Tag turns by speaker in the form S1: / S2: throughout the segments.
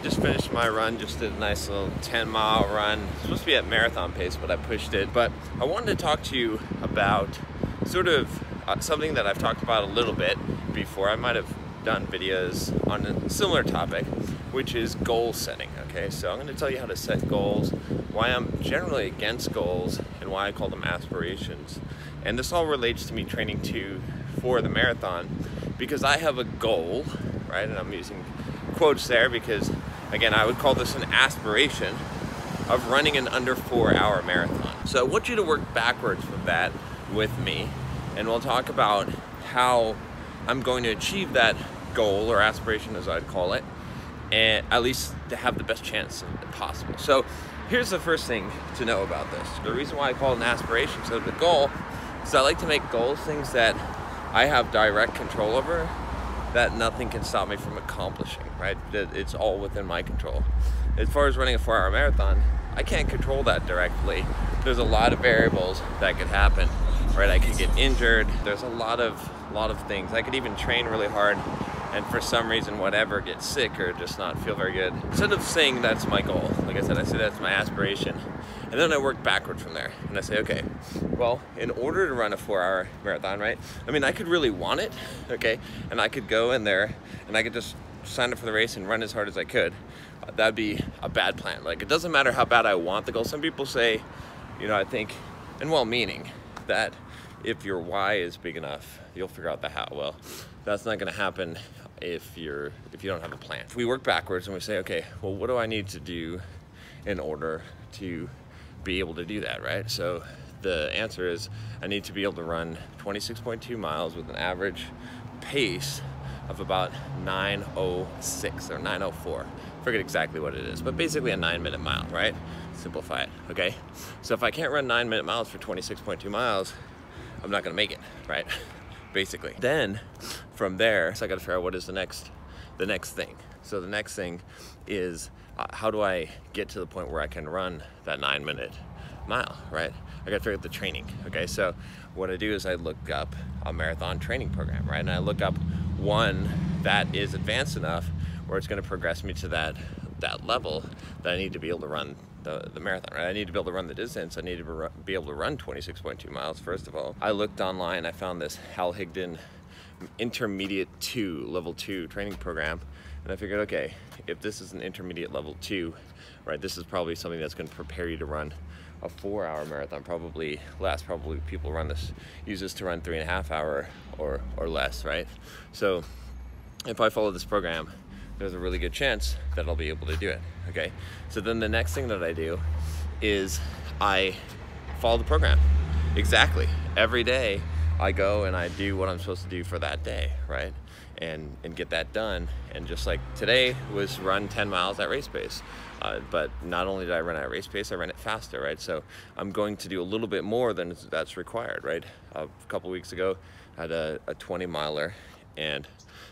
S1: Just finished my run, just did a nice little 10-mile run. It's supposed to be at marathon pace, but I pushed it. But I wanted to talk to you about sort of something that I've talked about a little bit before. I might have done videos on a similar topic, which is goal setting, okay? So I'm gonna tell you how to set goals, why I'm generally against goals, and why I call them aspirations. And this all relates to me training for the marathon, because I have a goal, right? And I'm using quotes there because, again, I would call this an aspiration of running an under 4-hour marathon. So I want you to work backwards from that with me, and we'll talk about how I'm going to achieve that goal or aspiration, as I'd call it, and at least to have the best chance possible. So here's the first thing to know about this. The reason why I call it an aspiration instead of a goal is I like to make goals things that I have direct control over, that nothing can stop me from accomplishing, right? It's all within my control. As far as running a 4-hour marathon, I can't control that directly. There's a lot of variables that could happen, right? I could get injured. There's a lot of things. I could even train really hard and for some reason, whatever, get sick or just not feel very good. Instead of saying that's my goal, like I said, I say that's my aspiration. And then I work backward from there. And I say, okay, well, in order to run a 4-hour marathon, right? I mean, I could really want it, okay? And I could go in there and I could just sign up for the race and run as hard as I could. That'd be a bad plan. Like, it doesn't matter how bad I want the goal. Some people say, you know, I think, and well-meaning, that if your why is big enough, you'll figure out the how. Well, that's not gonna happen if you don't have a plan. If we work backwards and we say, okay, well, what do I need to do in order to be able to do that, right? So the answer is I need to be able to run 26.2 miles with an average pace of about 9:06 or 9:04. Forget exactly what it is, but basically a 9-minute mile, right? Simplify it, okay? So if I can't run 9-minute miles for 26.2 miles, I'm not gonna make it, right? Basically. Then from there, so I gotta figure out what is the next thing. So the next thing is how do I get to the point where I can run that 9-minute mile, right? I gotta figure out the training, okay? So what I do is I look up a marathon training program, right? And I look up one that is advanced enough where it's gonna progress me to that level that I need to be able to run the marathon, right? I need to be able to run the distance. I need to be able to run 26.2 miles, first of all. I looked online, I found this Hal Higdon Intermediate 2, Level 2 training program, and I figured, okay, if this is an intermediate level 2, right, this is probably something that's gonna prepare you to run a 4-hour marathon, probably less. Probably people use this to run 3.5 hour or less, right? So if I follow this program, there's a really good chance that I'll be able to do it, okay? So then the next thing that I do is I follow the program. Exactly. Every day I go and I do what I'm supposed to do for that day, right? And get that done. And just like today was run 10 miles at race pace. But not only did I run at race pace, I ran it faster, right? So I'm going to do a little bit more than that's required, right? A couple weeks ago, I had a 20-miler, and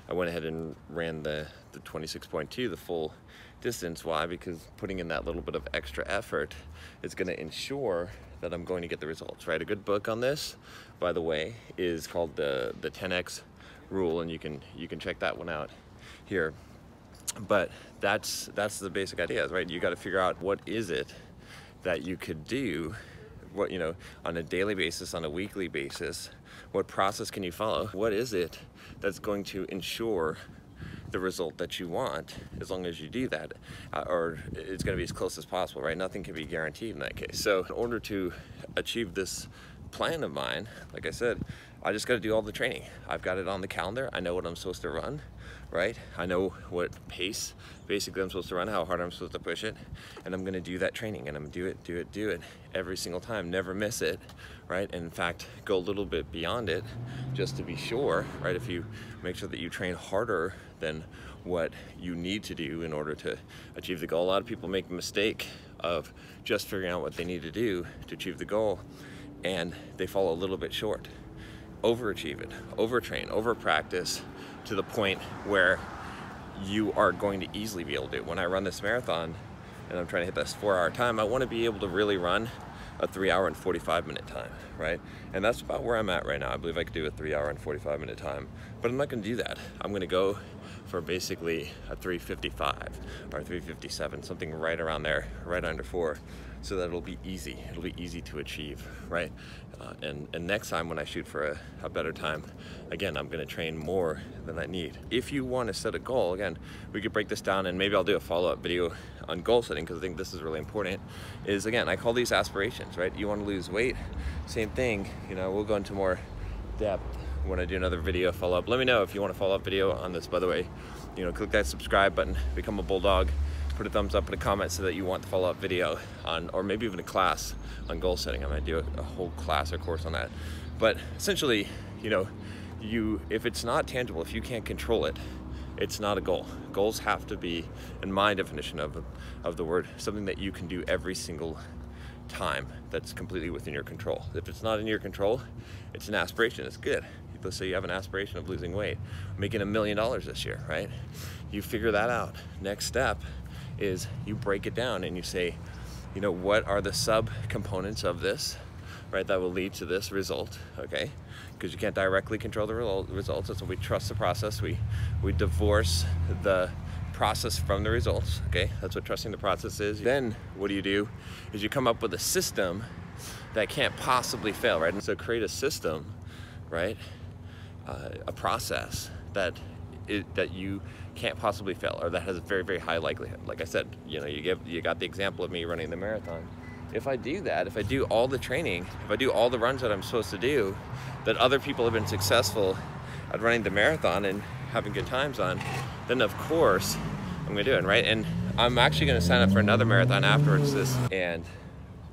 S1: I went ahead and ran the 26.2, the full distance. Why? Because putting in that little bit of extra effort is going to ensure that I'm going to get the results, right? A good book on this, by the way, is called the 10X Rule, and you can check that one out here. But that's the basic idea, right? You got to figure out what is it that you could do, what, you know, on a daily basis, on a weekly basis. What process can you follow? What is it that's going to ensure the result that you want, as long as you do that, or it's going to be as close as possible, right? Nothing can be guaranteed in that case. So in order to achieve this plan of mine, like I said, I just got to do all the training. I've got it on the calendar. I know what I'm supposed to run, right? I know what pace basically I'm supposed to run, how hard I'm supposed to push it, and I'm going to do that training, and I'm going to do it every single time, never miss it, right? And in fact, go a little bit beyond it just to be sure, right? If you make sure that you train harder than what you need to do in order to achieve the goal. A lot of people make the mistake of just figuring out what they need to do to achieve the goal, and they fall a little bit short. Overachieve it, overtrain, overpractice to the point where you are going to easily be able to do it. When I run this marathon and I'm trying to hit this 4-hour time, I want to be able to really run a 3 hour and 45 minute time, right? And that's about where I'm at right now. I believe I could do a 3 hour and 45 minute time, but I'm not gonna do that. I'm gonna go for basically a 3:55 or 3:57, something right around there, right under 4, so that it'll be easy. It'll be easy to achieve, right? And next time when I shoot for a better time, again, I'm gonna train more than I need. If you wanna set a goal, again, we could break this down, and maybe I'll do a follow-up video on goal setting, because I think this is really important, is, again, I call these aspirations, right? You wanna lose weight, same thing, you know, we'll go into more depth when I do another video follow-up. Let me know if you want a follow-up video on this, by the way. You know, click that subscribe button, become a bulldog, put a thumbs up in a comment so that you want the follow-up video on, or maybe even a class on goal setting. I might do a whole class or course on that. But essentially, you know, if it's not tangible, if you can't control it, it's not a goal. Goals have to be, in my definition of the word, something that you can do every single time that's completely within your control. If it's not in your control, it's an aspiration. It's good. Let's say you have an aspiration of losing weight, making $1 million this year, right? You figure that out. Next step is you break it down and you say, you know, what are the sub-components of this, right, that will lead to this result, okay? Because you can't directly control the results. That's when we trust the process. We divorce the process from the results, okay? That's what trusting the process is. Then what do? Is you come up with a system that can't possibly fail, right? And so create a system, right? A process that you can't possibly fail, or that has a very, very high likelihood. Like I said, you know, you got the example of me running the marathon. If I do that, if I do all the training, if I do all the runs that I'm supposed to do, that other people have been successful at running the marathon and having good times on, then of course I'm gonna do it, right? And I'm actually gonna sign up for another marathon afterwards and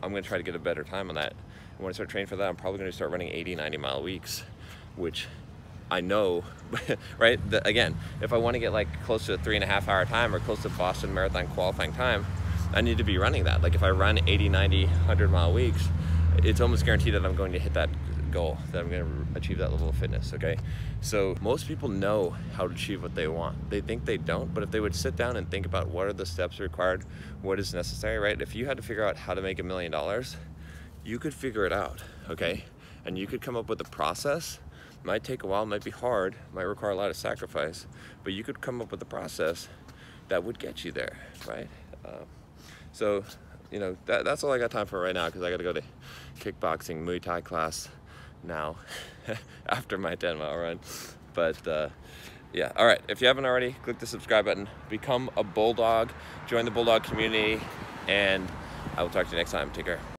S1: I'm gonna try to get a better time on that. And when I start training for that, I'm probably gonna start running 80, 90 mile weeks, which I know, right? Again, if I want to get like close to a 3.5 hour time or close to Boston Marathon qualifying time, I need to be running that. Like if I run 80, 90, 100 mile weeks, it's almost guaranteed that I'm going to hit that goal, that I'm going to achieve that level of fitness, okay? So most people know how to achieve what they want. They think they don't, but if they would sit down and think about what are the steps required, what is necessary, right? If you had to figure out how to make $1 million, you could figure it out, okay? And you could come up with a process. Might take a while, might be hard, might require a lot of sacrifice, but you could come up with a process that would get you there, right? So, you know, that's all I got time for right now, because I got to go to kickboxing, Muay Thai class now after my 10-mile run. But yeah, all right, if you haven't already, click the subscribe button, become a bulldog, join the bulldog community, and I will talk to you next time. Take care.